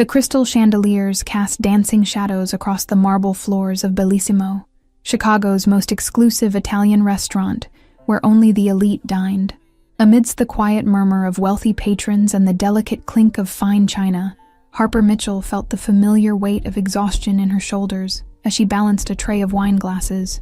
The crystal chandeliers cast dancing shadows across the marble floors of Bellissimo, Chicago's most exclusive Italian restaurant, where only the elite dined. Amidst the quiet murmur of wealthy patrons and the delicate clink of fine china, Harper Mitchell felt the familiar weight of exhaustion in her shoulders as she balanced a tray of wine glasses.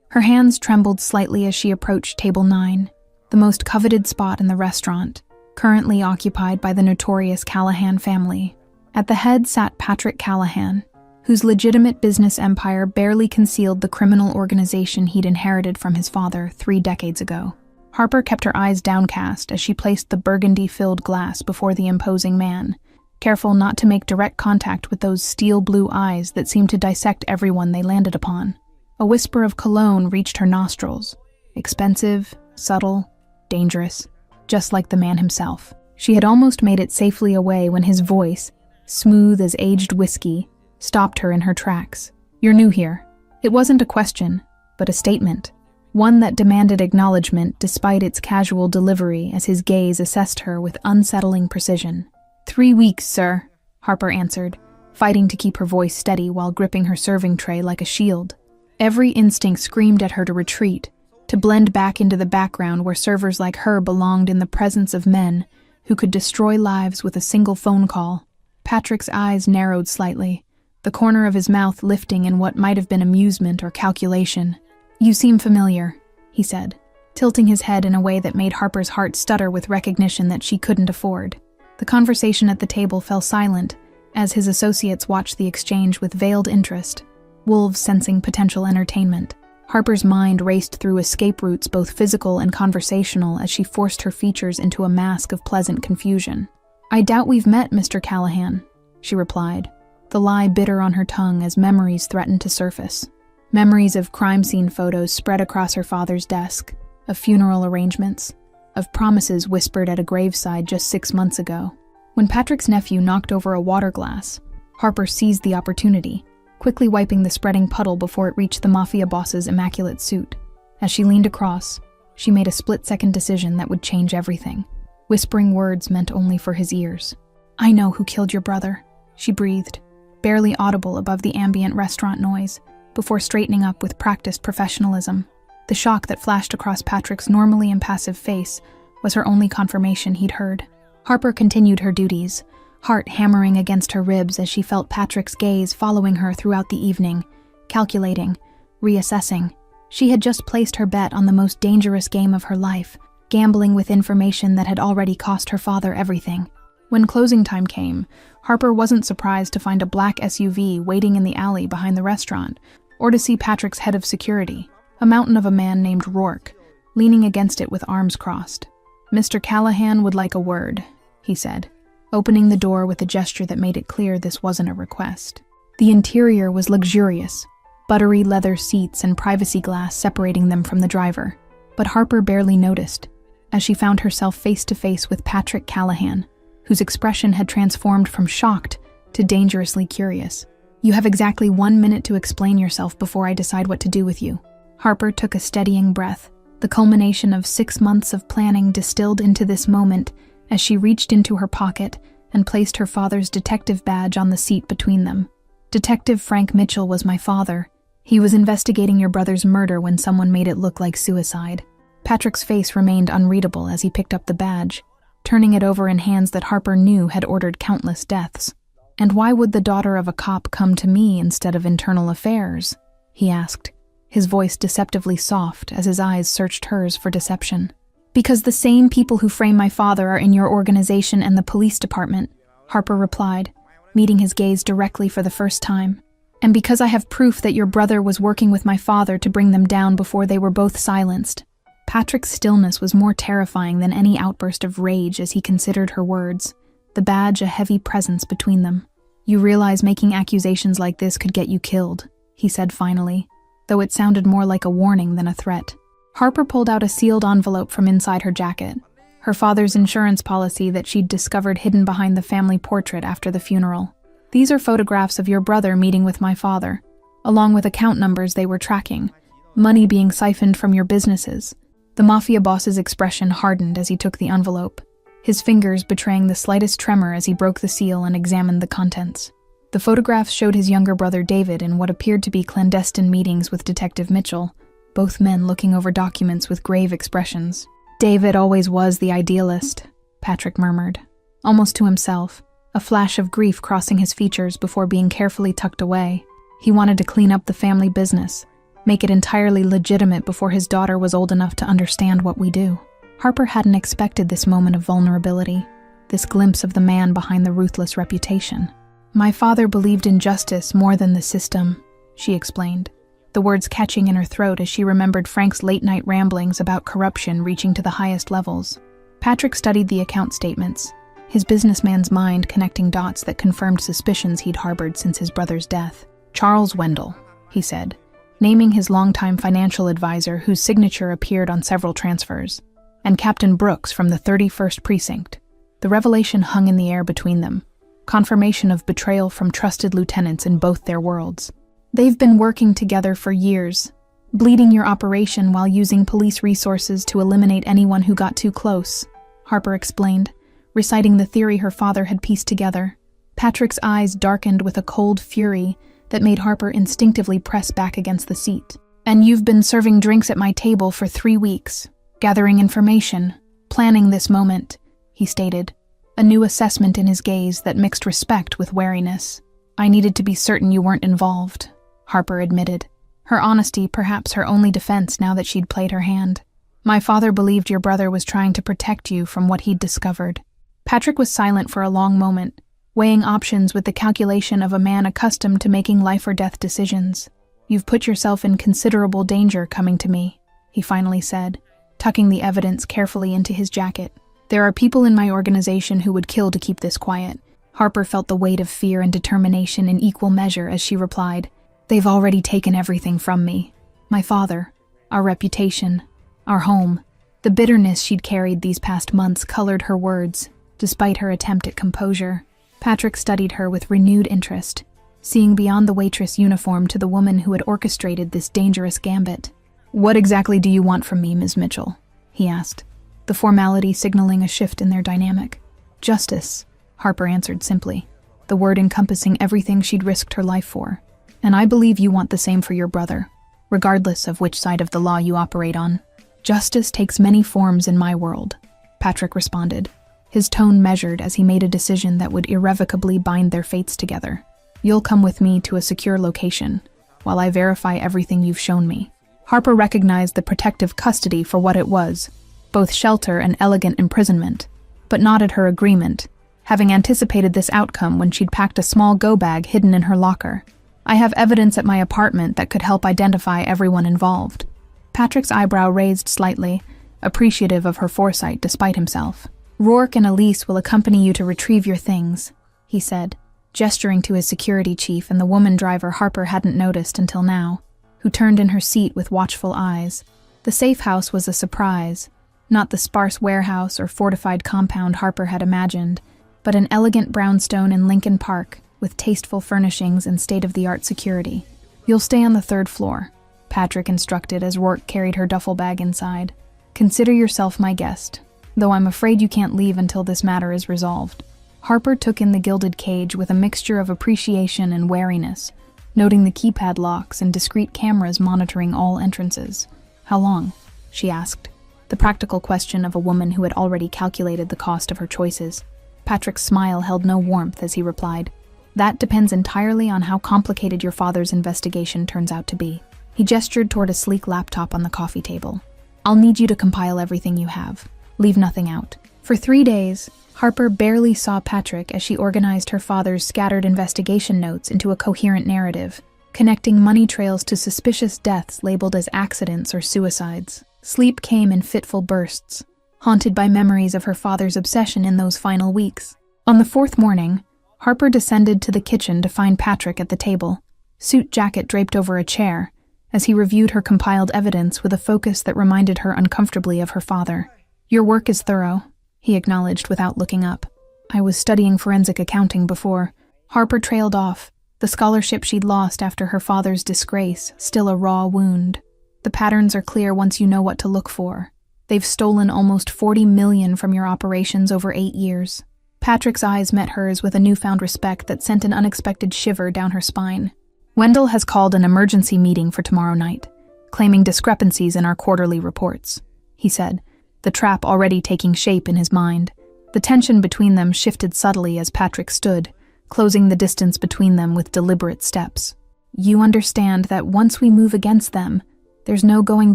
Her hands trembled slightly as she approached Table 9, the most coveted spot in the restaurant, currently occupied by the notorious Callahan family. At the head sat Patrick Callahan, whose legitimate business empire barely concealed the criminal organization he'd inherited from his father 3 decades ago. Harper kept her eyes downcast as she placed the burgundy-filled glass before the imposing man, careful not to make direct contact with those steel-blue eyes that seemed to dissect everyone they landed upon. A whisper of cologne reached her nostrils, expensive, subtle, dangerous, just like the man himself. She had almost made it safely away when his voice, smooth as aged whiskey, stopped her in her tracks. "You're new here." It wasn't a question, but a statement, one that demanded acknowledgement despite its casual delivery as his gaze assessed her with unsettling precision. 3 weeks, sir," Harper answered, fighting to keep her voice steady while gripping her serving tray like a shield. Every instinct screamed at her to retreat, to blend back into the background where servers like her belonged in the presence of men who could destroy lives with a single phone call. Patrick's eyes narrowed slightly, the corner of his mouth lifting in what might have been amusement or calculation. "You seem familiar," he said, tilting his head in a way that made Harper's heart stutter with recognition that she couldn't afford. The conversation at the table fell silent as his associates watched the exchange with veiled interest, wolves sensing potential entertainment. Harper's mind raced through escape routes, both physical and conversational, as she forced her features into a mask of pleasant confusion. "I doubt we've met, Mr. Callahan," she replied, the lie bitter on her tongue as memories threatened to surface. Memories of crime scene photos spread across her father's desk, of funeral arrangements, of promises whispered at a graveside just 6 months ago. When Patrick's nephew knocked over a water glass, Harper seized the opportunity, quickly wiping the spreading puddle before it reached the Mafia boss's immaculate suit. As she leaned across, she made a split-second decision that would change everything. Whispering words meant only for his ears. "I know who killed your brother," she breathed, barely audible above the ambient restaurant noise, before straightening up with practiced professionalism. The shock that flashed across Patrick's normally impassive face was her only confirmation he'd heard. Harper continued her duties, heart hammering against her ribs as she felt Patrick's gaze following her throughout the evening, calculating, reassessing. She had just placed her bet on the most dangerous game of her life, gambling with information that had already cost her father everything. When closing time came, Harper wasn't surprised to find a black SUV waiting in the alley behind the restaurant, or to see Patrick's head of security, a mountain of a man named Rourke, leaning against it with arms crossed. "Mr. Callahan would like a word," he said, opening the door with a gesture that made it clear this wasn't a request. The interior was luxurious, buttery leather seats and privacy glass separating them from the driver, but Harper barely noticed, as she found herself face to face with Patrick Callahan, whose expression had transformed from shocked to dangerously curious. "You have exactly 1 minute to explain yourself before I decide what to do with you." Harper took a steadying breath, the culmination of 6 months of planning distilled into this moment as she reached into her pocket and placed her father's detective badge on the seat between them. "Detective Frank Mitchell was my father. He was investigating your brother's murder when someone made it look like suicide." Patrick's face remained unreadable as he picked up the badge, turning it over in hands that Harper knew had ordered countless deaths. "And why would the daughter of a cop come to me instead of internal affairs?" he asked, his voice deceptively soft as his eyes searched hers for deception. "Because the same people who frame my father are in your organization and the police department," Harper replied, meeting his gaze directly for the first time. "And because I have proof that your brother was working with my father to bring them down before they were both silenced." Patrick's stillness was more terrifying than any outburst of rage as he considered her words, the badge a heavy presence between them. "You realize making accusations like this could get you killed," he said finally, though it sounded more like a warning than a threat. Harper pulled out a sealed envelope from inside her jacket, her father's insurance policy that she'd discovered hidden behind the family portrait after the funeral. "These are photographs of your brother meeting with my father, along with account numbers they were tracking, money being siphoned from your businesses." The Mafia boss's expression hardened as he took the envelope. his fingers betraying the slightest tremor as he broke the seal and examined the contents. The photographs showed his younger brother David in what appeared to be clandestine meetings with Detective Mitchell, both men looking over documents with grave expressions. "David always was the idealist," Patrick murmured, almost to himself, a flash of grief crossing his features before being carefully tucked away. He wanted to clean up the family business, make it entirely legitimate before his daughter was old enough to understand what we do. Harper hadn't expected this moment of vulnerability, this glimpse of the man behind the ruthless reputation. "My father believed in justice more than the system," she explained, the words catching in her throat as she remembered Frank's late-night ramblings about corruption reaching to the highest levels. Patrick studied the account statements, his businessman's mind connecting dots that confirmed suspicions he'd harbored since his brother's death. "Charles Wendell," he said, naming his longtime financial advisor whose signature appeared on several transfers, and Captain Brooks from the 31st Precinct. The revelation hung in the air between them, confirmation of betrayal from trusted lieutenants in both their worlds. "They've been working together for years, bleeding your operation while using police resources to eliminate anyone who got too close," Harper explained, reciting the theory her father had pieced together. Patrick's eyes darkened with a cold fury that made Harper instinctively press back against the seat. "And you've been serving drinks at my table for 3 weeks, gathering information, planning this moment," he stated, a new assessment in his gaze that mixed respect with wariness. "I needed to be certain you weren't involved," Harper admitted, her honesty perhaps her only defense now that she'd played her hand. "My father believed your brother was trying to protect you from what he'd discovered." Patrick was silent for a long moment, weighing options with the calculation of a man accustomed to making life-or-death decisions. "You've put yourself in considerable danger coming to me," he finally said, tucking the evidence carefully into his jacket. "There are people in my organization who would kill to keep this quiet." Harper felt the weight of fear and determination in equal measure as she replied, "They've already taken everything from me. My father, our reputation, our home." The bitterness she'd carried these past months colored her words, despite her attempt at composure. Patrick studied her with renewed interest, seeing beyond the waitress uniform to the woman who had orchestrated this dangerous gambit. "What exactly do you want from me, Ms. Mitchell?" he asked, the formality signaling a shift in their dynamic. "Justice," Harper answered simply, the word encompassing everything she'd risked her life for. "And I believe you want the same for your brother, regardless of which side of the law you operate on." "Justice takes many forms in my world," Patrick responded, his tone measured as he made a decision that would irrevocably bind their fates together. "You'll come with me to a secure location, while I verify everything you've shown me." Harper recognized the protective custody for what it was, both shelter and elegant imprisonment, but nodded her agreement, having anticipated this outcome when she'd packed a small go-bag hidden in her locker. "I have evidence at my apartment that could help identify everyone involved." Patrick's eyebrow raised slightly, appreciative of her foresight despite himself. "Rourke and Elise will accompany you to retrieve your things," he said, gesturing to his security chief and the woman driver Harper hadn't noticed until now, who turned in her seat with watchful eyes. The safe house was a surprise, not the sparse warehouse or fortified compound Harper had imagined, but an elegant brownstone in Lincoln Park with tasteful furnishings and state-of-the-art security. "You'll stay on the 3rd floor," Patrick instructed as Rourke carried her duffel bag inside. "Consider yourself my guest, though I'm afraid you can't leave until this matter is resolved." Harper took in the gilded cage with a mixture of appreciation and wariness, noting the keypad locks and discreet cameras monitoring all entrances. "How long?" she asked, the practical question of a woman who had already calculated the cost of her choices. Patrick's smile held no warmth as he replied, "That depends entirely on how complicated your father's investigation turns out to be." He gestured toward a sleek laptop on the coffee table. "I'll need you to compile everything you have. Leave nothing out." For 3 days, Harper barely saw Patrick as she organized her father's scattered investigation notes into a coherent narrative, connecting money trails to suspicious deaths labeled as accidents or suicides. Sleep came in fitful bursts, haunted by memories of her father's obsession in those final weeks. On the 4th morning, Harper descended to the kitchen to find Patrick at the table, suit jacket draped over a chair, as he reviewed her compiled evidence with a focus that reminded her uncomfortably of her father. "Your work is thorough," he acknowledged without looking up. "I was studying forensic accounting before." Harper trailed off, the scholarship she'd lost after her father's disgrace still a raw wound. "The patterns are clear once you know what to look for. They've stolen almost 40 million from your operations over 8 years. Patrick's eyes met hers with a newfound respect that sent an unexpected shiver down her spine. Wendell has called an emergency meeting for tomorrow night, claiming discrepancies in our quarterly reports, he said, the trap already taking shape in his mind. The tension between them shifted subtly as Patrick stood, closing the distance between them with deliberate steps. You understand that once we move against them, there's no going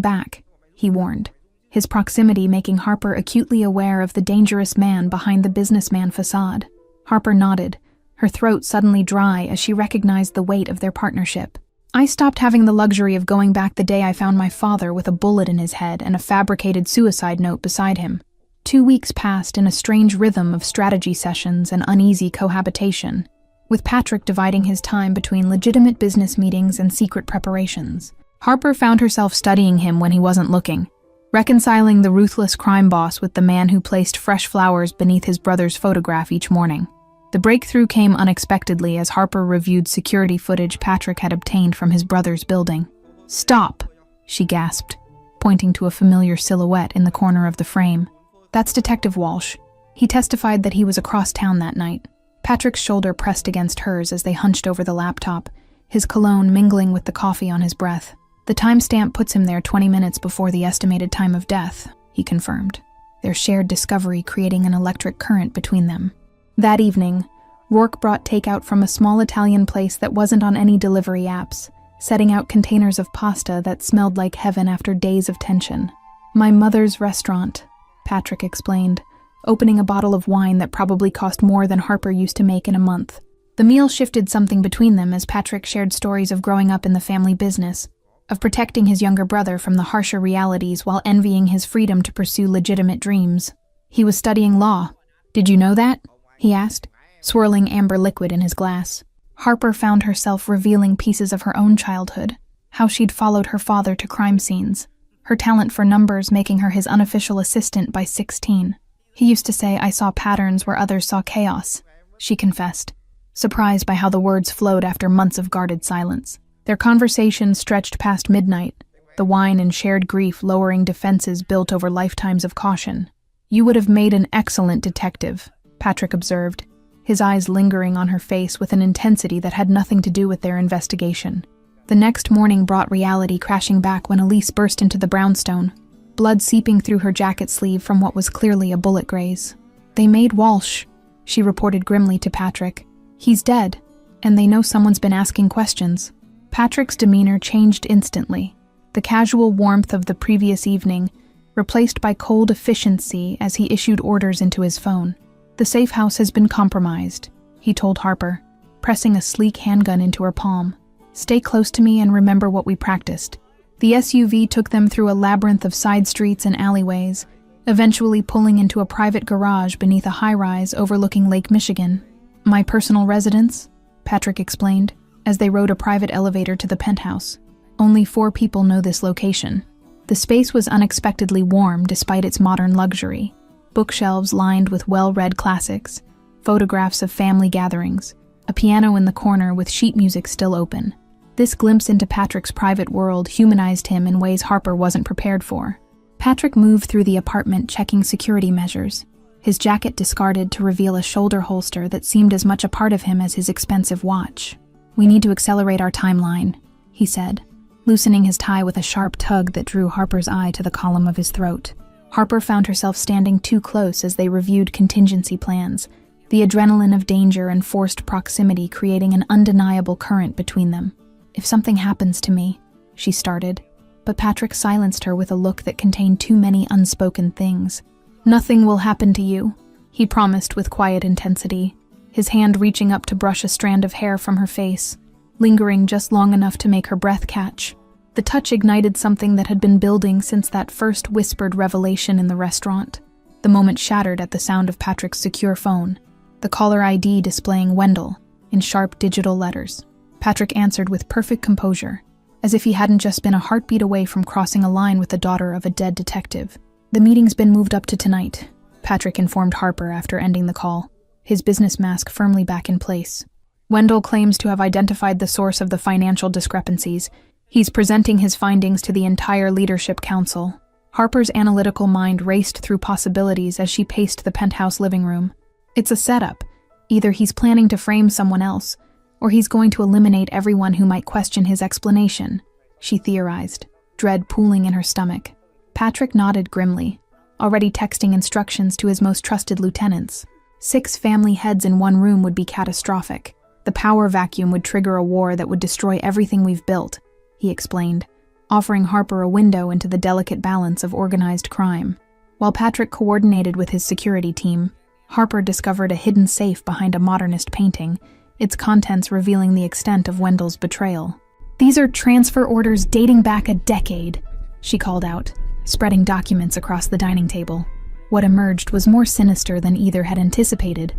back, he warned, his proximity making Harper acutely aware of the dangerous man behind the businessman facade. Harper nodded, her throat suddenly dry as she recognized the weight of their partnership. I stopped having the luxury of going back the day I found my father with a bullet in his head and a fabricated suicide note beside him. 2 weeks passed in a strange rhythm of strategy sessions and uneasy cohabitation, with Patrick dividing his time between legitimate business meetings and secret preparations. Harper found herself studying him when he wasn't looking, reconciling the ruthless crime boss with the man who placed fresh flowers beneath his brother's photograph each morning. The breakthrough came unexpectedly as Harper reviewed security footage Patrick had obtained from his brother's building. "Stop," she gasped, pointing to a familiar silhouette in the corner of the frame. "That's Detective Walsh. He testified that he was across town that night." Patrick's shoulder pressed against hers as they hunched over the laptop, his cologne mingling with the coffee on his breath. "The timestamp puts him there 20 minutes before the estimated time of death," he confirmed, their shared discovery creating an electric current between them. That evening, Rourke brought takeout from a small Italian place that wasn't on any delivery apps, setting out containers of pasta that smelled like heaven after days of tension. "My mother's restaurant," Patrick explained, opening a bottle of wine that probably cost more than Harper used to make in a month. The meal shifted something between them as Patrick shared stories of growing up in the family business, of protecting his younger brother from the harsher realities while envying his freedom to pursue legitimate dreams. He was studying law. "Did you know that?" he asked, swirling amber liquid in his glass. Harper found herself revealing pieces of her own childhood, how she'd followed her father to crime scenes, her talent for numbers making her his unofficial assistant by 16. "He used to say I saw patterns where others saw chaos," she confessed, surprised by how the words flowed after months of guarded silence. Their conversation stretched past midnight, the wine and shared grief lowering defenses built over lifetimes of caution. "You would have made an excellent detective," Patrick observed, his eyes lingering on her face with an intensity that had nothing to do with their investigation. The next morning brought reality crashing back when Elise burst into the brownstone, blood seeping through her jacket sleeve from what was clearly a bullet graze. "They made Walsh," she reported grimly to Patrick. "He's dead, and they know someone's been asking questions." Patrick's demeanor changed instantly, the casual warmth of the previous evening replaced by cold efficiency as he issued orders into his phone. "The safe house has been compromised," he told Harper, pressing a sleek handgun into her palm. "Stay close to me and remember what we practiced." The SUV took them through a labyrinth of side streets and alleyways, eventually pulling into a private garage beneath a high-rise overlooking Lake Michigan. "My personal residence," Patrick explained, as they rode a private elevator to the penthouse. "Only 4 people know this location." The space was unexpectedly warm despite its modern luxury. Bookshelves lined with well-read classics, photographs of family gatherings, a piano in the corner with sheet music still open. This glimpse into Patrick's private world humanized him in ways Harper wasn't prepared for. Patrick moved through the apartment checking security measures, his jacket discarded to reveal a shoulder holster that seemed as much a part of him as his expensive watch. "We need to accelerate our timeline," he said, loosening his tie with a sharp tug that drew Harper's eye to the column of his throat. Harper found herself standing too close as they reviewed contingency plans, the adrenaline of danger and forced proximity creating an undeniable current between them. "If something happens to me," she started, but Patrick silenced her with a look that contained too many unspoken things. "Nothing will happen to you," he promised with quiet intensity, his hand reaching up to brush a strand of hair from her face, lingering just long enough to make her breath catch. The touch ignited something that had been building since that first whispered revelation in the restaurant. The moment shattered at the sound of Patrick's secure phone, the caller ID displaying Wendell in sharp digital letters. Patrick answered with perfect composure, as if he hadn't just been a heartbeat away from crossing a line with the daughter of a dead detective. "The meeting's been moved up to tonight," Patrick informed Harper after ending the call, his business mask firmly back in place. "Wendell claims to have identified the source of the financial discrepancies. He's presenting his findings to the entire leadership council." Harper's analytical mind raced through possibilities as she paced the penthouse living room. It's a setup. Either he's planning to frame someone else, or he's going to eliminate everyone who might question his explanation, she theorized, dread pooling in her stomach. Patrick nodded grimly, already texting instructions to his most trusted lieutenants. 6 family heads in one room would be catastrophic. The power vacuum would trigger a war that would destroy everything we've built, he explained, offering Harper a window into the delicate balance of organized crime. While Patrick coordinated with his security team, Harper discovered a hidden safe behind a modernist painting, its contents revealing the extent of Wendell's betrayal. "These are transfer orders dating back a decade," she called out, spreading documents across the dining table. What emerged was more sinister than either had anticipated.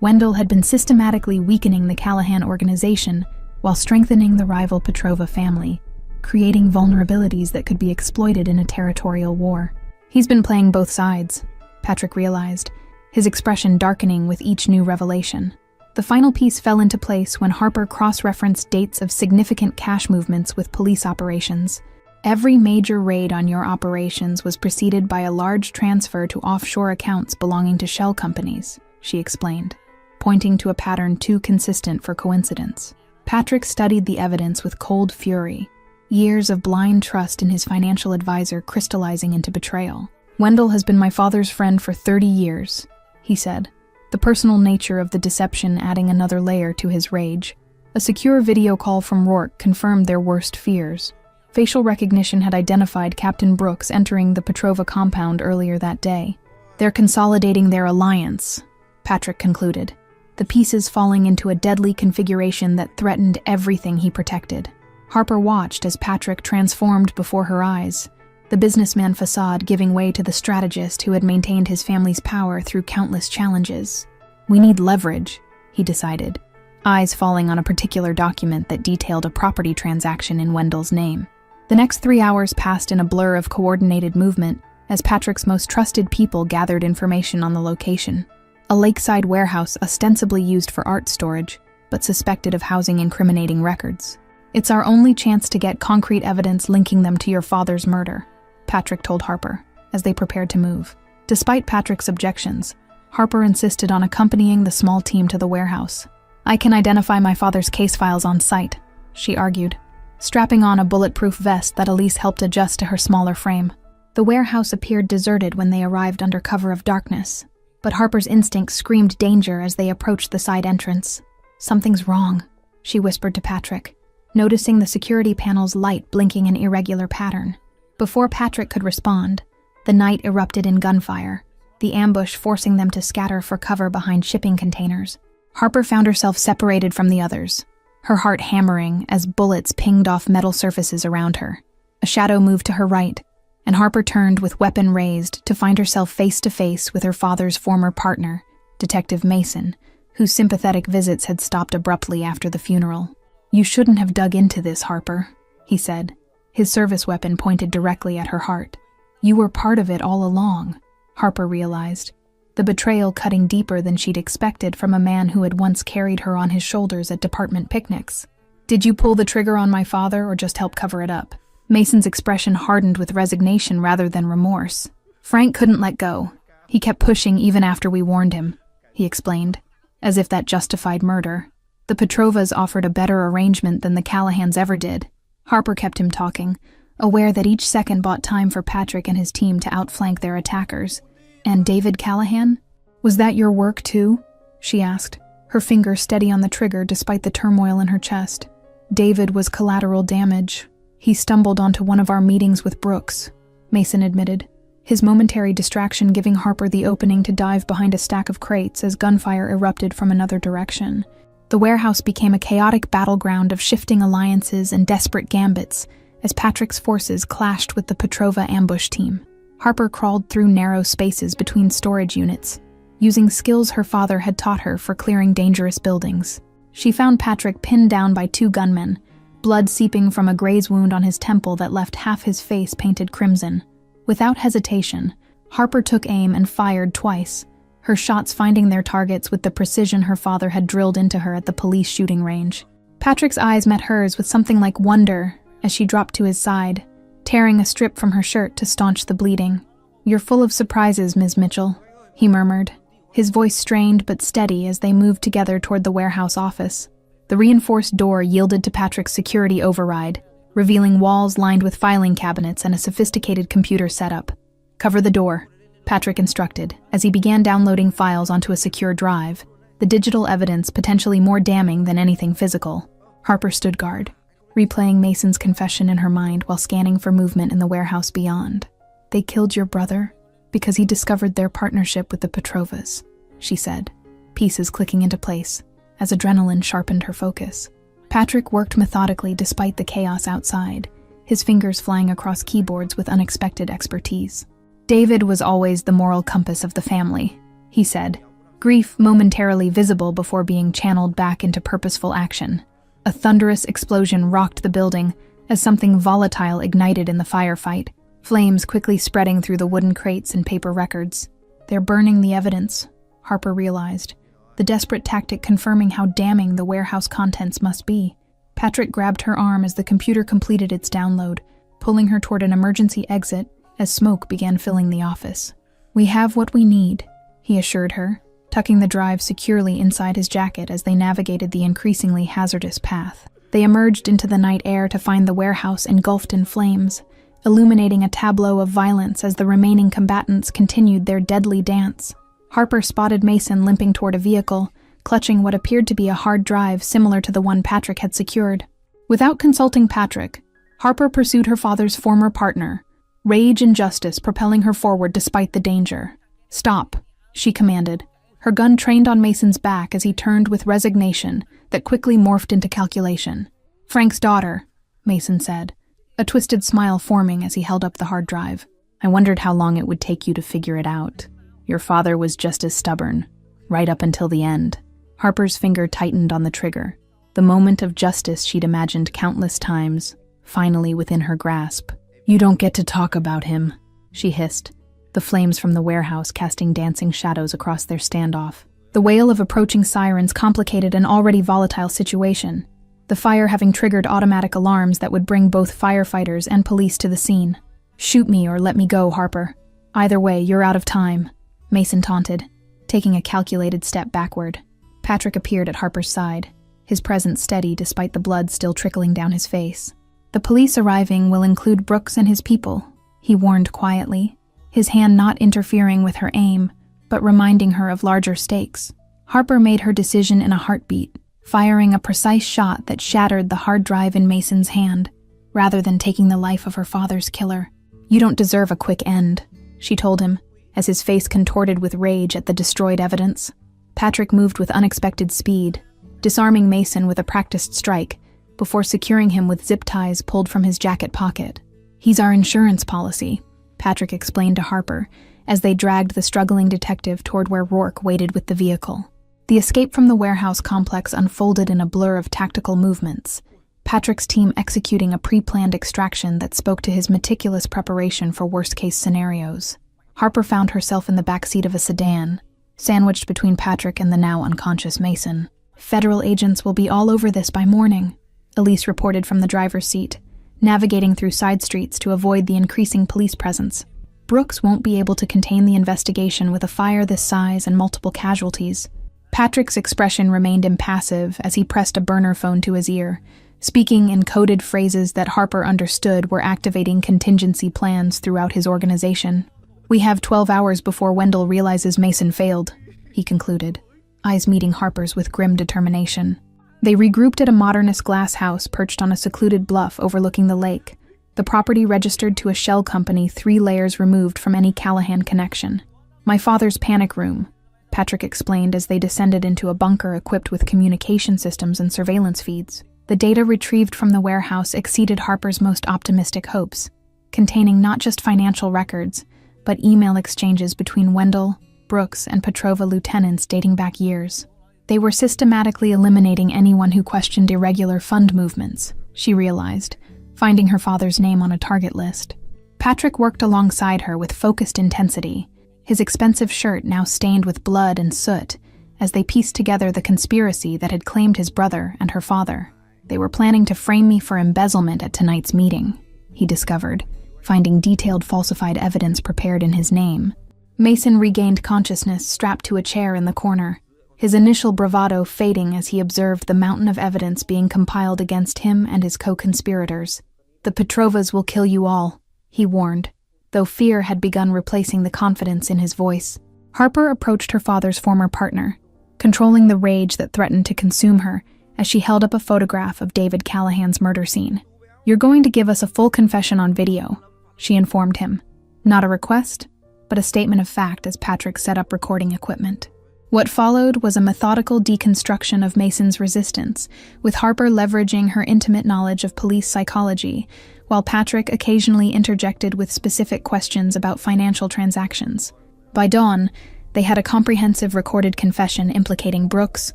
Wendell had been systematically weakening the Callahan organization while strengthening the rival Petrova family, creating vulnerabilities that could be exploited in a territorial war. He's been playing both sides, Patrick realized, his expression darkening with each new revelation. The final piece fell into place when Harper cross-referenced dates of significant cash movements with police operations. Every major raid on your operations was preceded by a large transfer to offshore accounts belonging to shell companies, she explained, pointing to a pattern too consistent for coincidence. Patrick studied the evidence with cold fury, years of blind trust in his financial advisor crystallizing into betrayal. "Wendell has been my father's friend for 30 years, he said, the personal nature of the deception adding another layer to his rage. A secure video call from Rourke confirmed their worst fears. Facial recognition had identified Captain Brooks entering the Petrova compound earlier that day. They're consolidating their alliance, Patrick concluded, the pieces falling into a deadly configuration that threatened everything he protected. Harper watched as Patrick transformed before her eyes, the businessman facade giving way to the strategist who had maintained his family's power through countless challenges. "We need leverage," he decided, eyes falling on a particular document that detailed a property transaction in Wendell's name. The next 3 hours passed in a blur of coordinated movement as Patrick's most trusted people gathered information on the location. A lakeside warehouse ostensibly used for art storage, but suspected of housing incriminating records. "It's our only chance to get concrete evidence linking them to your father's murder," Patrick told Harper, as they prepared to move. Despite Patrick's objections, Harper insisted on accompanying the small team to the warehouse. "I can identify my father's case files on site," she argued, strapping on a bulletproof vest that Elise helped adjust to her smaller frame. The warehouse appeared deserted when they arrived under cover of darkness, but Harper's instincts screamed danger as they approached the side entrance. "Something's wrong," she whispered to Patrick, noticing the security panel's light blinking in irregular pattern. Before Patrick could respond, the night erupted in gunfire, the ambush forcing them to scatter for cover behind shipping containers. Harper found herself separated from the others, her heart hammering as bullets pinged off metal surfaces around her. A shadow moved to her right, and Harper turned with weapon raised to find herself face to face with her father's former partner, Detective Mason, whose sympathetic visits had stopped abruptly after the funeral. "You shouldn't have dug into this, Harper," he said, his service weapon pointed directly at her heart. "You were part of it all along," Harper realized, the betrayal cutting deeper than she'd expected from a man who had once carried her on his shoulders at department picnics. "Did you pull the trigger on my father or just help cover it up?" Mason's expression hardened with resignation rather than remorse. "Frank couldn't let go. He kept pushing even after we warned him," he explained, as if that justified murder. "The Petrovas offered a better arrangement than the Callahans ever did." Harper kept him talking, aware that each second bought time for Patrick and his team to outflank their attackers. "And David Callahan? Was that your work too?" she asked, her finger steady on the trigger despite the turmoil in her chest. "David was collateral damage. He stumbled onto one of our meetings with Brooks," Mason admitted, his momentary distraction giving Harper the opening to dive behind a stack of crates as gunfire erupted from another direction. The warehouse became a chaotic battleground of shifting alliances and desperate gambits as Patrick's forces clashed with the Petrova ambush team. Harper crawled through narrow spaces between storage units, using skills her father had taught her for clearing dangerous buildings. She found Patrick pinned down by 2 gunmen, blood seeping from a graze wound on his temple that left half his face painted crimson. Without hesitation, Harper took aim and fired twice, her shots finding their targets with the precision her father had drilled into her at the police shooting range. Patrick's eyes met hers with something like wonder as she dropped to his side, tearing a strip from her shirt to staunch the bleeding. "You're full of surprises, Ms. Mitchell," he murmured, his voice strained but steady as they moved together toward the warehouse office. The reinforced door yielded to Patrick's security override, revealing walls lined with filing cabinets and a sophisticated computer setup. "Cover the door," Patrick instructed, as he began downloading files onto a secure drive, the digital evidence potentially more damning than anything physical. Harper stood guard, replaying Mason's confession in her mind while scanning for movement in the warehouse beyond. "They killed your brother because he discovered their partnership with the Petrovas," she said, pieces clicking into place as adrenaline sharpened her focus. Patrick worked methodically despite the chaos outside, his fingers flying across keyboards with unexpected expertise. "David was always the moral compass of the family," he said, grief momentarily visible before being channeled back into purposeful action. A thunderous explosion rocked the building as something volatile ignited in the firefight, flames quickly spreading through the wooden crates and paper records. "They're burning the evidence," Harper realized, the desperate tactic confirming how damning the warehouse contents must be. Patrick grabbed her arm as the computer completed its download, pulling her toward an emergency exit as smoke began filling the office. "We have what we need," he assured her, tucking the drive securely inside his jacket as they navigated the increasingly hazardous path. They emerged into the night air to find the warehouse engulfed in flames, illuminating a tableau of violence as the remaining combatants continued their deadly dance. Harper spotted Mason limping toward a vehicle, clutching what appeared to be a hard drive similar to the one Patrick had secured. Without consulting Patrick, Harper pursued her father's former partner, rage and justice propelling her forward despite the danger. "Stop," she commanded, her gun trained on Mason's back as he turned with resignation that quickly morphed into calculation. "Frank's daughter," Mason said, a twisted smile forming as he held up the hard drive. "I wondered how long it would take you to figure it out. Your father was just as stubborn, right up until the end." Harper's finger tightened on the trigger, the moment of justice she'd imagined countless times, finally within her grasp. "You don't get to talk about him," she hissed, the flames from the warehouse casting dancing shadows across their standoff. The wail of approaching sirens complicated an already volatile situation, the fire having triggered automatic alarms that would bring both firefighters and police to the scene. "Shoot me or let me go, Harper. Either way, you're out of time," Mason taunted, taking a calculated step backward. Patrick appeared at Harper's side, his presence steady despite the blood still trickling down his face. "The police arriving will include Brooks and his people," he warned quietly, his hand not interfering with her aim, but reminding her of larger stakes. Harper made her decision in a heartbeat, firing a precise shot that shattered the hard drive in Mason's hand, rather than taking the life of her father's killer. "You don't deserve a quick end," she told him, as his face contorted with rage at the destroyed evidence. Patrick moved with unexpected speed, disarming Mason with a practiced strike, before securing him with zip ties pulled from his jacket pocket. "He's our insurance policy," Patrick explained to Harper, as they dragged the struggling detective toward where Rourke waited with the vehicle. The escape from the warehouse complex unfolded in a blur of tactical movements, Patrick's team executing a pre-planned extraction that spoke to his meticulous preparation for worst-case scenarios. Harper found herself in the backseat of a sedan, sandwiched between Patrick and the now unconscious Mason. "Federal agents will be all over this by morning," Elise reported from the driver's seat, navigating through side streets to avoid the increasing police presence. "Brooks won't be able to contain the investigation with a fire this size and multiple casualties." Patrick's expression remained impassive as he pressed a burner phone to his ear, speaking in coded phrases that Harper understood were activating contingency plans throughout his organization. "We have 12 hours before Wendell realizes Mason failed," he concluded, eyes meeting Harper's with grim determination. They regrouped at a modernist glass house perched on a secluded bluff overlooking the lake, the property registered to a shell company 3 layers removed from any Callahan connection. "My father's panic room," Patrick explained as they descended into a bunker equipped with communication systems and surveillance feeds. The data retrieved from the warehouse exceeded Harper's most optimistic hopes, containing not just financial records, but email exchanges between Wendell, Brooks, and Petrova lieutenants dating back years. They were systematically eliminating anyone who questioned irregular fund movements, she realized, finding her father's name on a target list. Patrick worked alongside her with focused intensity, his expensive shirt now stained with blood and soot, as they pieced together the conspiracy that had claimed his brother and her father. "They were planning to frame me for embezzlement at tonight's meeting," he discovered, finding detailed falsified evidence prepared in his name. Mason regained consciousness, strapped to a chair in the corner, his initial bravado fading as he observed the mountain of evidence being compiled against him and his co-conspirators. "The Petrovas will kill you all," he warned, though fear had begun replacing the confidence in his voice. Harper approached her father's former partner, controlling the rage that threatened to consume her as she held up a photograph of David Callahan's murder scene. "You're going to give us a full confession on video," she informed him. Not a request, but a statement of fact as Patrick set up recording equipment. What followed was a methodical deconstruction of Mason's resistance, with Harper leveraging her intimate knowledge of police psychology, while Patrick occasionally interjected with specific questions about financial transactions. By dawn, they had a comprehensive recorded confession implicating Brooks,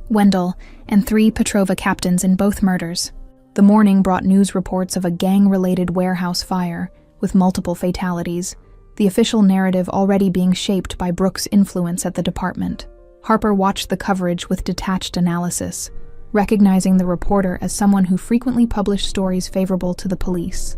Wendell, and 3 Petrova captains in both murders. The morning brought news reports of a gang-related warehouse fire, with multiple fatalities, the official narrative already being shaped by Brooks' influence at the department. Harper watched the coverage with detached analysis, recognizing the reporter as someone who frequently published stories favorable to the police.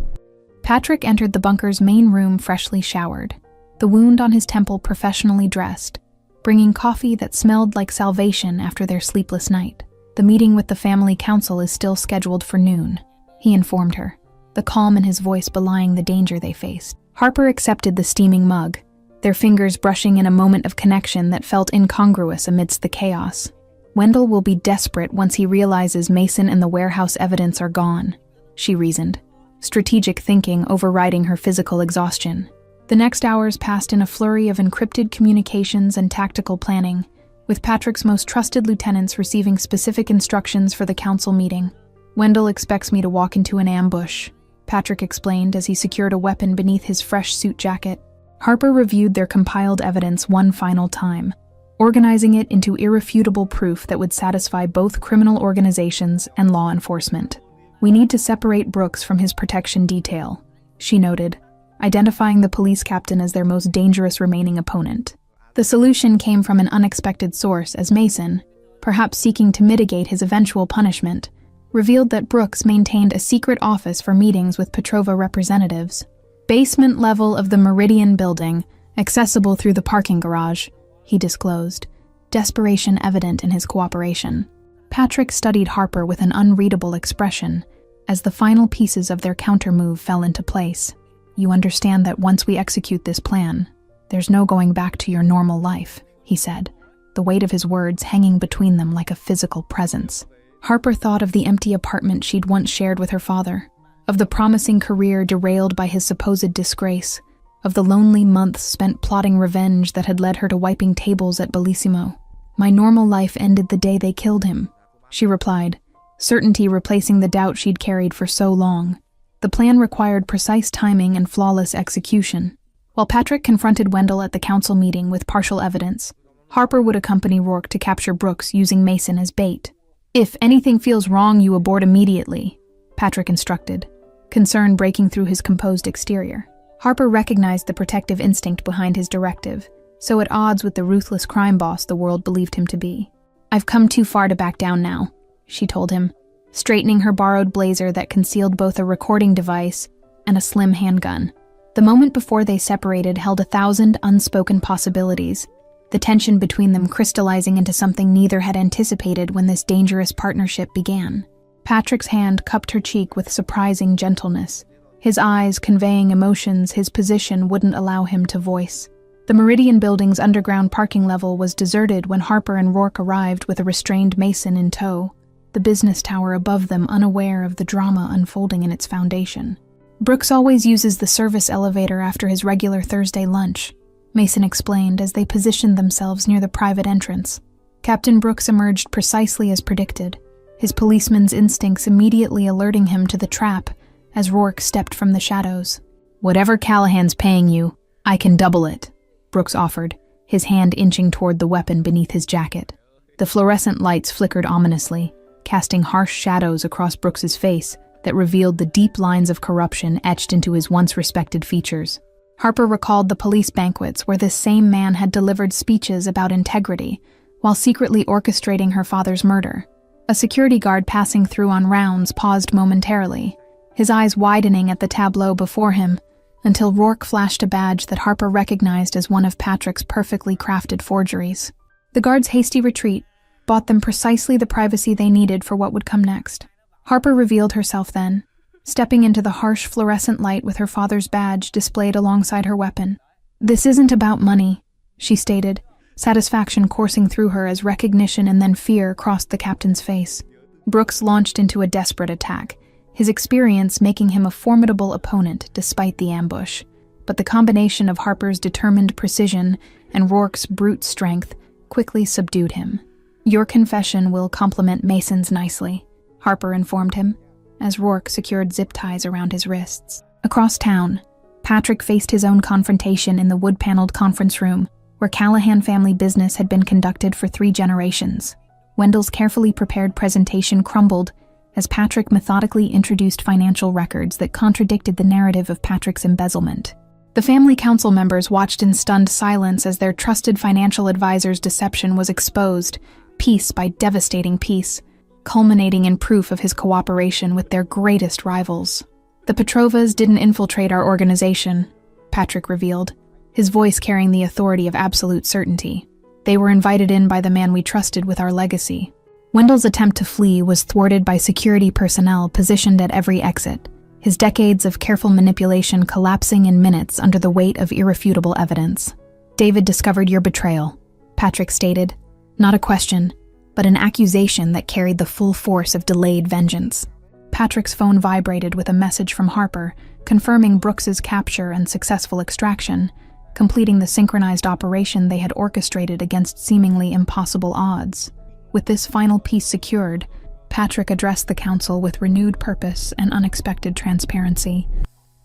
Patrick entered the bunker's main room freshly showered, the wound on his temple professionally dressed, bringing coffee that smelled like salvation after their sleepless night. "The meeting with the family council is still scheduled for noon," he informed her, the calm in his voice belying the danger they faced. Harper accepted the steaming mug, their fingers brushing in a moment of connection that felt incongruous amidst the chaos. "Wendell will be desperate once he realizes Mason and the warehouse evidence are gone," she reasoned, strategic thinking overriding her physical exhaustion. The next hours passed in a flurry of encrypted communications and tactical planning, with Patrick's most trusted lieutenants receiving specific instructions for the council meeting. "Wendell expects me to walk into an ambush," Patrick explained as he secured a weapon beneath his fresh suit jacket. Harper reviewed their compiled evidence one final time, organizing it into irrefutable proof that would satisfy both criminal organizations and law enforcement. "We need to separate Brooks from his protection detail," she noted, identifying the police captain as their most dangerous remaining opponent. The solution came from an unexpected source as Mason, perhaps seeking to mitigate his eventual punishment, revealed that Brooks maintained a secret office for meetings with Petrova representatives. "Basement level of the Meridian building, accessible through the parking garage," he disclosed, desperation evident in his cooperation. Patrick studied Harper with an unreadable expression as the final pieces of their countermove fell into place. "You understand that once we execute this plan, there's no going back to your normal life," he said, the weight of his words hanging between them like a physical presence. Harper thought of the empty apartment she'd once shared with her father, of the promising career derailed by his supposed disgrace, of the lonely months spent plotting revenge that had led her to wiping tables at Bellissimo. "My normal life ended the day they killed him," she replied, certainty replacing the doubt she'd carried for so long. The plan required precise timing and flawless execution. While Patrick confronted Wendell at the council meeting with partial evidence, Harper would accompany Rourke to capture Brooks using Mason as bait. "If anything feels wrong, you abort immediately," Patrick instructed, concern breaking through his composed exterior. Harper recognized the protective instinct behind his directive, so at odds with the ruthless crime boss the world believed him to be. "I've come too far to back down now," she told him, straightening her borrowed blazer that concealed both a recording device and a slim handgun. The moment before they separated held 1,000 unspoken possibilities, the tension between them crystallizing into something neither had anticipated when this dangerous partnership began. Patrick's hand cupped her cheek with surprising gentleness, his eyes conveying emotions his position wouldn't allow him to voice. The Meridian building's underground parking level was deserted when Harper and Rourke arrived with a restrained Mason in tow, the business tower above them unaware of the drama unfolding in its foundation. "Brooks always uses the service elevator after his regular Thursday lunch," Mason explained as they positioned themselves near the private entrance. Captain Brooks emerged precisely as predicted, his policeman's instincts immediately alerting him to the trap as Rourke stepped from the shadows. "Whatever Callahan's paying you, I can double it," Brooks offered, his hand inching toward the weapon beneath his jacket. The fluorescent lights flickered ominously, casting harsh shadows across Brooks's face that revealed the deep lines of corruption etched into his once respected features. Harper recalled the police banquets where this same man had delivered speeches about integrity while secretly orchestrating her father's murder. A security guard passing through on rounds paused momentarily, his eyes widening at the tableau before him, until Rourke flashed a badge that Harper recognized as one of Patrick's perfectly crafted forgeries. The guards' hasty retreat bought them precisely the privacy they needed for what would come next. Harper revealed herself then, stepping into the harsh fluorescent light with her father's badge displayed alongside her weapon. "This isn't about money," she stated, satisfaction coursing through her as recognition and then fear crossed the captain's face. Brooks launched into a desperate attack, his experience making him a formidable opponent despite the ambush. But the combination of Harper's determined precision and Rourke's brute strength quickly subdued him. "Your confession will complement Mason's nicely," Harper informed him, as Rourke secured zip ties around his wrists. Across town, Patrick faced his own confrontation in the wood-paneled conference room, where Callahan family business had been conducted for 3 generations. Wendell's carefully prepared presentation crumbled as Patrick methodically introduced financial records that contradicted the narrative of Patrick's embezzlement. The family council members watched in stunned silence as their trusted financial advisor's deception was exposed, piece by devastating piece, culminating in proof of his cooperation with their greatest rivals. "The Petrovas didn't infiltrate our organization," Patrick revealed, his voice carrying the authority of absolute certainty. "They were invited in by the man we trusted with our legacy." Wendell's attempt to flee was thwarted by security personnel positioned at every exit, his decades of careful manipulation collapsing in minutes under the weight of irrefutable evidence. "David discovered your betrayal," Patrick stated, not a question, but an accusation that carried the full force of delayed vengeance. Patrick's phone vibrated with a message from Harper, confirming Brooks's capture and successful extraction, completing the synchronized operation they had orchestrated against seemingly impossible odds. With this final piece secured, Patrick addressed the council with renewed purpose and unexpected transparency.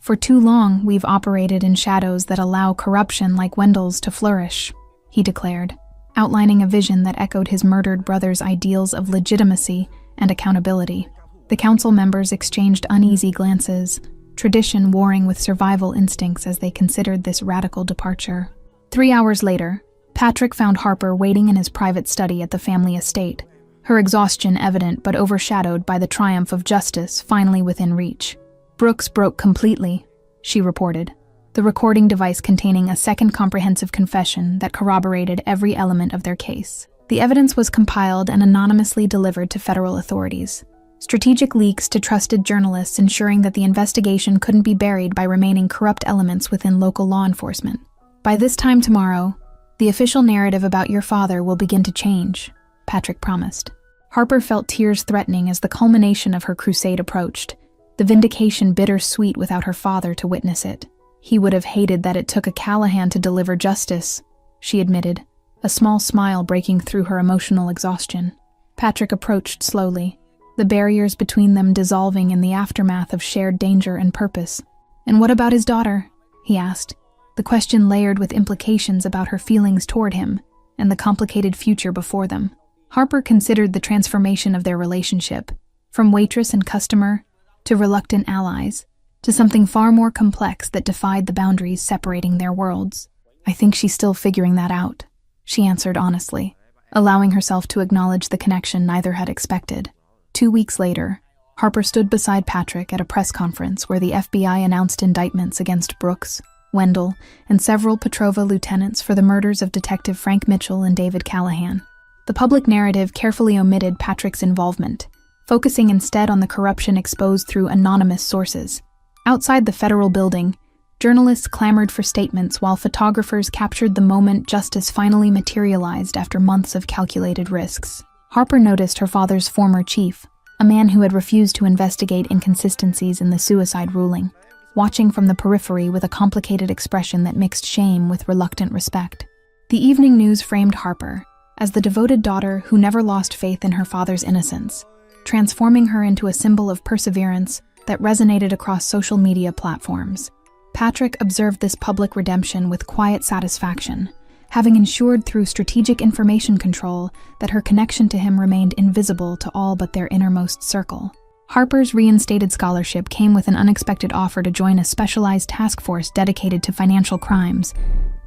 "For too long, we've operated in shadows that allow corruption like Wendell's to flourish," he declared, outlining a vision that echoed his murdered brother's ideals of legitimacy and accountability. The council members exchanged uneasy glances, tradition warring with survival instincts as they considered this radical departure. 3 hours later, Patrick found Harper waiting in his private study at the family estate, her exhaustion evident but overshadowed by the triumph of justice finally within reach. "Brooks broke completely," she reported, the recording device containing a second comprehensive confession that corroborated every element of their case. The evidence was compiled and anonymously delivered to federal authorities. Strategic leaks to trusted journalists ensuring that the investigation couldn't be buried by remaining corrupt elements within local law enforcement. "By this time tomorrow, the official narrative about your father will begin to change," Patrick promised. Harper felt tears threatening as the culmination of her crusade approached, the vindication bittersweet without her father to witness it. "He would have hated that it took a Callahan to deliver justice," she admitted, a small smile breaking through her emotional exhaustion. Patrick approached slowly, the barriers between them dissolving in the aftermath of shared danger and purpose. "And what about his daughter?" he asked, the question layered with implications about her feelings toward him and the complicated future before them. Harper considered the transformation of their relationship, from waitress and customer to reluctant allies, to something far more complex that defied the boundaries separating their worlds. "I think she's still figuring that out," she answered honestly, allowing herself to acknowledge the connection neither had expected. 2 weeks later, Harper stood beside Patrick at a press conference where the FBI announced indictments against Brooks, Wendell, and several Petrova lieutenants for the murders of Detective Frank Mitchell and David Callahan. The public narrative carefully omitted Patrick's involvement, focusing instead on the corruption exposed through anonymous sources. Outside the federal building, journalists clamored for statements while photographers captured the moment justice finally materialized after months of calculated risks. Harper noticed her father's former chief, a man who had refused to investigate inconsistencies in the suicide ruling, watching from the periphery with a complicated expression that mixed shame with reluctant respect. The evening news framed Harper as the devoted daughter who never lost faith in her father's innocence, transforming her into a symbol of perseverance that resonated across social media platforms. Patrick observed this public redemption with quiet satisfaction, having ensured through strategic information control that her connection to him remained invisible to all but their innermost circle. Harper's reinstated scholarship came with an unexpected offer to join a specialized task force dedicated to financial crimes,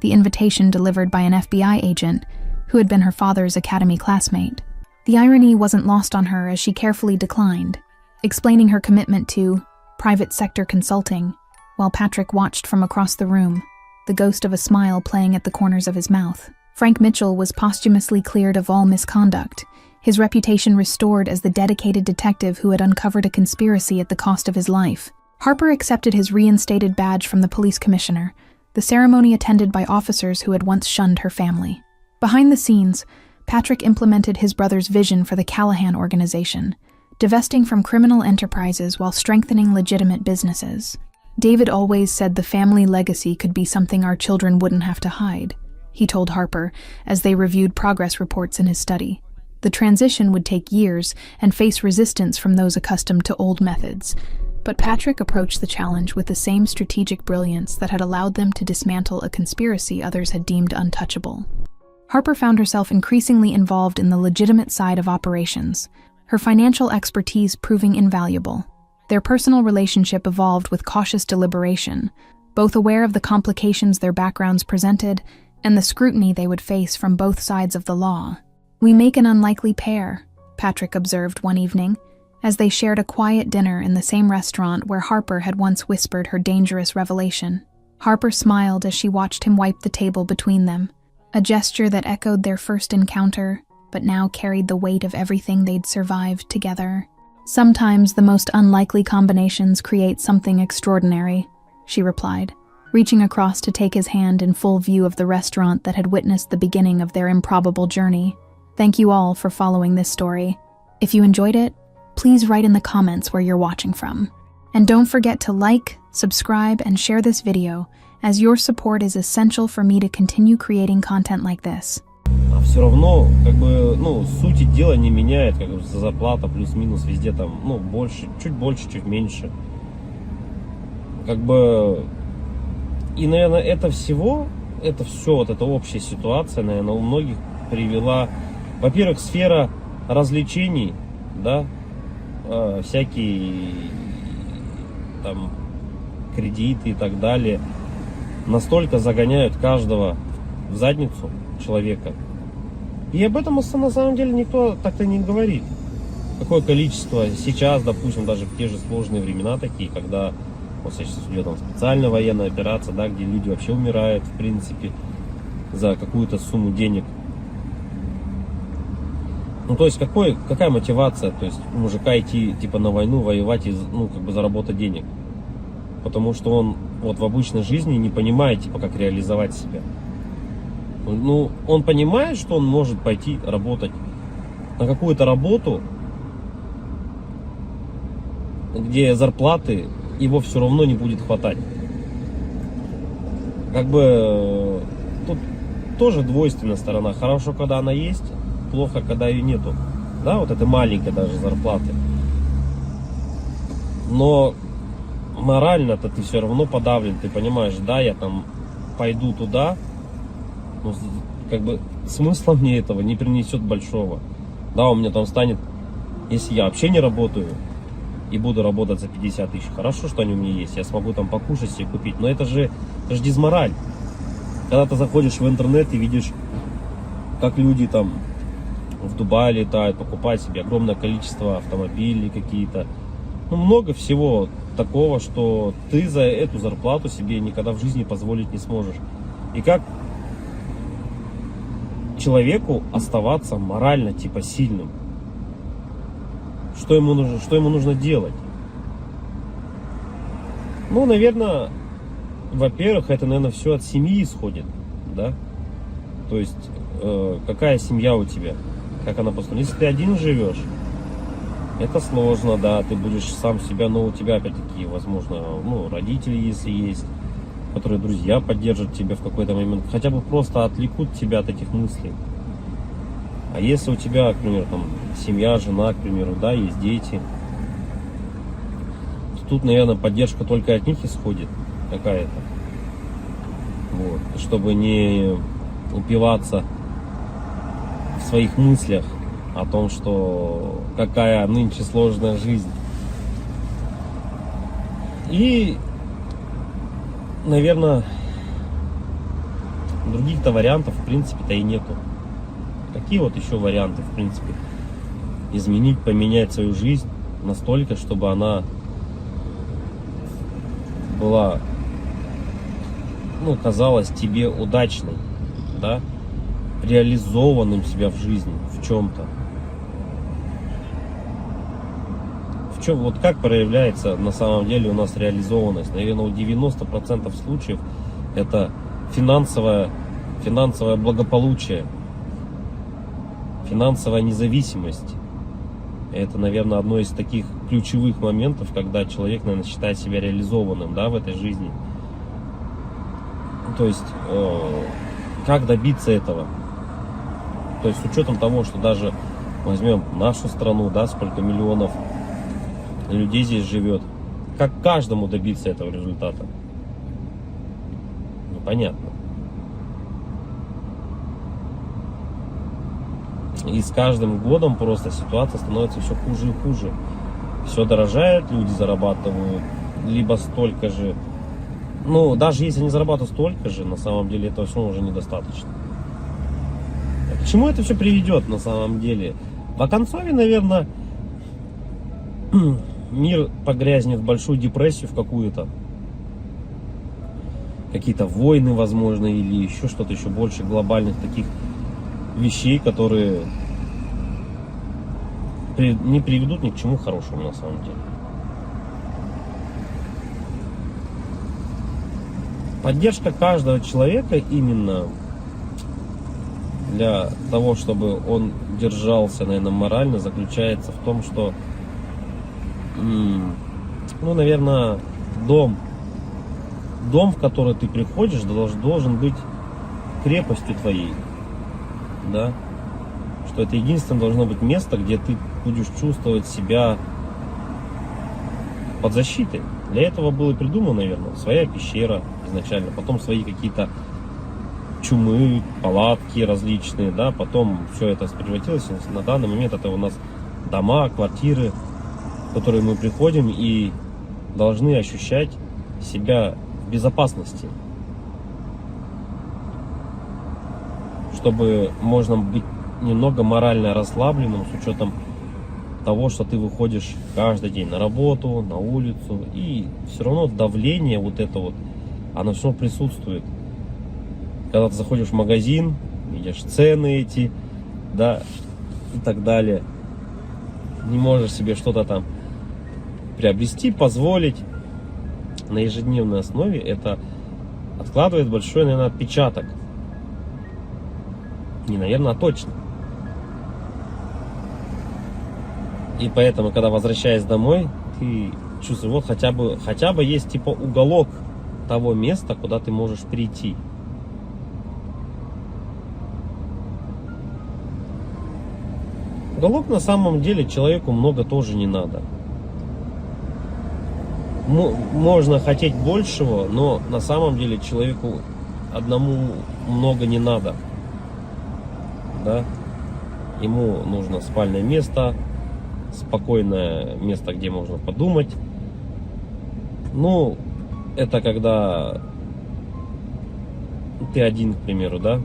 the invitation delivered by an FBI agent who had been her father's academy classmate. The irony wasn't lost on her as she carefully declined, explaining her commitment to private sector consulting while Patrick watched from across the room, the ghost of a smile playing at the corners of his mouth. Frank Mitchell was posthumously cleared of all misconduct, his reputation restored as the dedicated detective who had uncovered a conspiracy at the cost of his life. Harper accepted his reinstated badge from the police commissioner, the ceremony attended by officers who had once shunned her family. Behind the scenes, Patrick implemented his brother's vision for the Callahan organization, divesting from criminal enterprises while strengthening legitimate businesses. David always said the family legacy could be something our children wouldn't have to hide, he told Harper as they reviewed progress reports in his study. The transition would take years and face resistance from those accustomed to old methods, but Patrick approached the challenge with the same strategic brilliance that had allowed them to dismantle a conspiracy others had deemed untouchable. Harper found herself increasingly involved in the legitimate side of operations, her financial expertise proving invaluable. Their personal relationship evolved with cautious deliberation, both aware of the complications their backgrounds presented and the scrutiny they would face from both sides of the law. "We make an unlikely pair," Patrick observed one evening, as they shared a quiet dinner in the same restaurant where Harper had once whispered her dangerous revelation. Harper smiled as she watched him wipe the table between them, a gesture that echoed their first encounter, but now carried the weight of everything they'd survived together. "Sometimes the most unlikely combinations create something extraordinary," she replied, reaching across to take his hand in full view of the restaurant that had witnessed the beginning of their improbable journey. Thank you all for following this story. If you enjoyed it, please write in the comments where you're watching from. And don't forget to like, subscribe, and share this video, as your support is essential for me to continue creating content like this. А все равно, сути дела не меняет, зарплата плюс-минус везде там, больше, чуть меньше. И, наверное, это все, вот эта общая ситуация, наверное, у многих привела, во-первых, сфера развлечений, да, всякие там кредиты и так далее, настолько загоняют каждого в задницу человека. И об этом на самом деле никто так-то не говорит. Какое количество сейчас, допустим, даже в те же сложные времена такие, когда вот сейчас идет там специальная военная операция, да, где люди вообще умирают, в принципе, за какую-то сумму денег. То есть какая мотивация, то есть у мужика идти типа на войну, воевать и заработать денег? Потому что он вот в обычной жизни не понимает, типа, как реализовать себя. Он понимает, что он может пойти работать на какую-то работу, где зарплаты его все равно не будет хватать. Тут тоже двойственная сторона. Хорошо, когда она есть, плохо, когда ее нету. Да, вот это маленькая даже зарплаты. Но морально-то ты все равно подавлен. Ты понимаешь, да, я там пойду туда, но смысла мне этого не принесет большого. Да, у меня там станет, если я вообще не работаю и буду работать за 50 тысяч, хорошо, что они у меня есть, я смогу там покушать себе купить, но это же дизмораль. Когда ты заходишь в интернет и видишь, как люди там в Дубае летают, покупают себе огромное количество автомобилей какие-то, много всего такого, что ты за эту зарплату себе никогда в жизни позволить не сможешь. И как человеку оставаться морально типа сильным? Что ему нужно делать? Наверное, во-первых, это, наверное, все от семьи исходит, да? То есть, какая семья у тебя, как она построена. Если ты один живешь, это сложно, да, ты будешь сам себя, у тебя опять-таки, возможно, родители, если есть, которые друзья поддержат тебя в какой-то момент, хотя бы просто отвлекут тебя от этих мыслей. А если у тебя, к примеру, там семья, жена, к примеру, да, есть дети, то тут, наверное, поддержка только от них исходит какая-то. Вот. Чтобы не упиваться в своих мыслях о том, что какая нынче сложная жизнь. И, наверное, других-то вариантов, в принципе-то, и нету. Какие вот еще варианты, в принципе, поменять свою жизнь настолько, чтобы она была, ну, казалась тебе удачной, да, реализованным себя в жизни, в чем-то. В чем, вот как проявляется на самом деле у нас реализованность? Наверное, у 90% случаев это финансовое благополучие, финансовая независимость. Это, наверное, одно из таких ключевых моментов, когда человек, наверное, считает себя реализованным, да, в этой жизни. То есть, как добиться этого? То есть, с учетом того, что даже возьмем нашу страну, да, сколько миллионов людей здесь живет, как каждому добиться этого результата? Непонятно. И с каждым годом просто ситуация становится все хуже и хуже. Все дорожает, люди зарабатывают либо столько же. Ну, даже если они зарабатывают столько же, на самом деле этого все уже недостаточно. К чему это все приведет на самом деле? В оконцове, наверное, мир погрязнет в большую депрессию в какую-то. Какие-то войны, возможно, или еще что-то еще больше глобальных таких вещей, которые не приведут ни к чему хорошему на самом деле. Поддержка каждого человека именно для того, чтобы он держался, наверное, морально, заключается в том, что, ну, наверное, дом, в который ты приходишь, должен быть крепостью твоей, да, что это единственное должно быть место, где ты будешь чувствовать себя под защитой. Для этого было придумано, наверное, своя пещера изначально, потом свои какие-то чумы, палатки различные, да, потом все это превратилось, на данный момент это у нас дома, квартиры, в которые мы приходим и должны ощущать себя в безопасности, чтобы можно быть немного морально расслабленным с учетом того, что ты выходишь каждый день на работу, на улицу, и все равно давление вот это вот, оно все равно присутствует. Когда ты заходишь в магазин, видишь цены эти, да, и так далее, не можешь себе что-то там приобрести, позволить на ежедневной основе, это откладывает большой, наверное, отпечаток. Не, наверное, а точно. И поэтому, когда возвращаясь домой, ты чувствуешь, вот хотя бы есть типа уголок того места, куда ты можешь прийти. Уголок на самом деле человеку много тоже не надо. Можно хотеть большего, но на самом деле человеку одному много не надо. Да? Ему нужно спальное место, спокойное место, где можно подумать. Ну, это когда ты один, к примеру, да?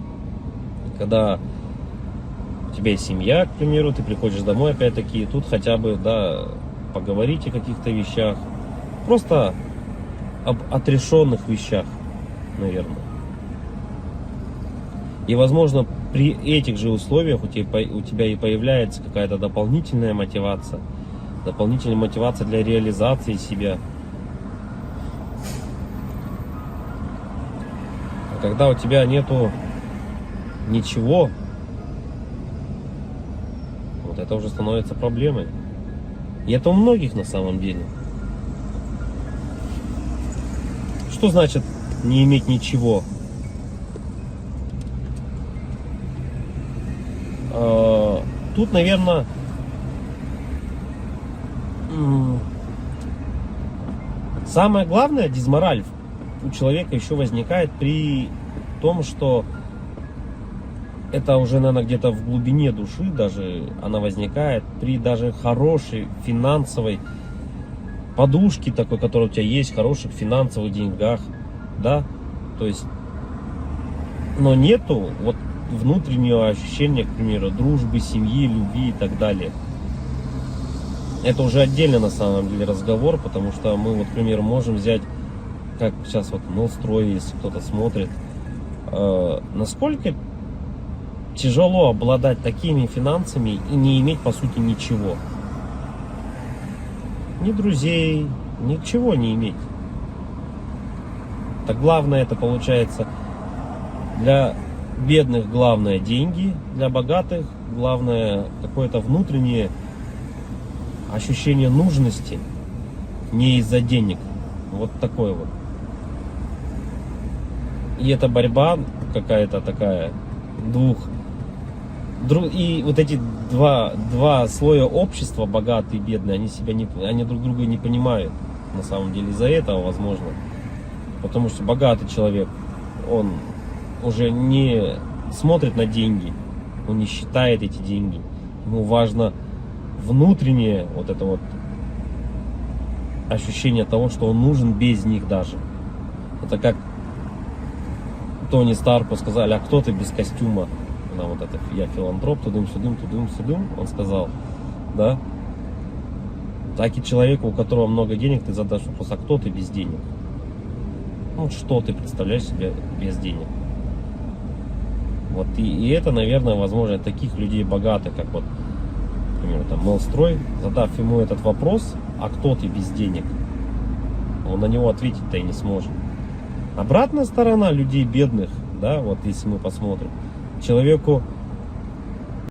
Когда у тебя есть семья, к примеру, ты приходишь домой, опять-таки, и тут хотя бы, да, поговорить о каких-то вещах. Просто об отрешенных вещах, наверное. И, возможно, при этих же условиях у тебя и появляется какая-то дополнительная мотивация для реализации себя. А когда у тебя нету ничего, вот это уже становится проблемой. И это у многих на самом деле. Что значит не иметь ничего? Тут, наверное, самое главное, дизмораль у человека еще возникает при том, что это уже, наверное, где-то в глубине души даже она возникает при даже хорошей финансовой подушке такой, которая у тебя есть, хороших финансовых деньгах, да, то есть, но нету вот внутреннего ощущения, к примеру, дружбы, семьи, любви и так далее. Это уже отдельно на самом деле разговор, потому что мы, вот, к примеру, можем взять как сейчас вот Мелстрой, если кто-то смотрит, насколько тяжело обладать такими финансами и не иметь по сути ничего. Ни друзей, ничего не иметь. Так главное это получается для бедных главное деньги, для богатых главное какое-то внутреннее ощущение нужности, не из-за денег. Вот такое вот. И эта борьба какая-то такая и вот эти два слоя общества, богатые и бедные, они друг друга не понимают. На самом деле из-за этого, возможно. Потому что богатый человек, он уже не смотрит на деньги, он не считает эти деньги. Ему важно внутреннее вот это вот ощущение того, что он нужен без них даже. Это как Тони Старку сказали: а кто ты без костюма? На вот это, я филантроп, тудым-сюдым, он сказал, да? Так и человеку, у которого много денег, ты задашь вопрос: а кто ты без денег? Ну, что ты представляешь себе без денег? Вот и это, наверное, возможно, таких людей богатых, как вот, например, там Мелстрой, задав ему этот вопрос: а кто ты без денег? Он на него ответить-то и не сможет. Обратная сторона людей бедных, да, вот если мы посмотрим, человеку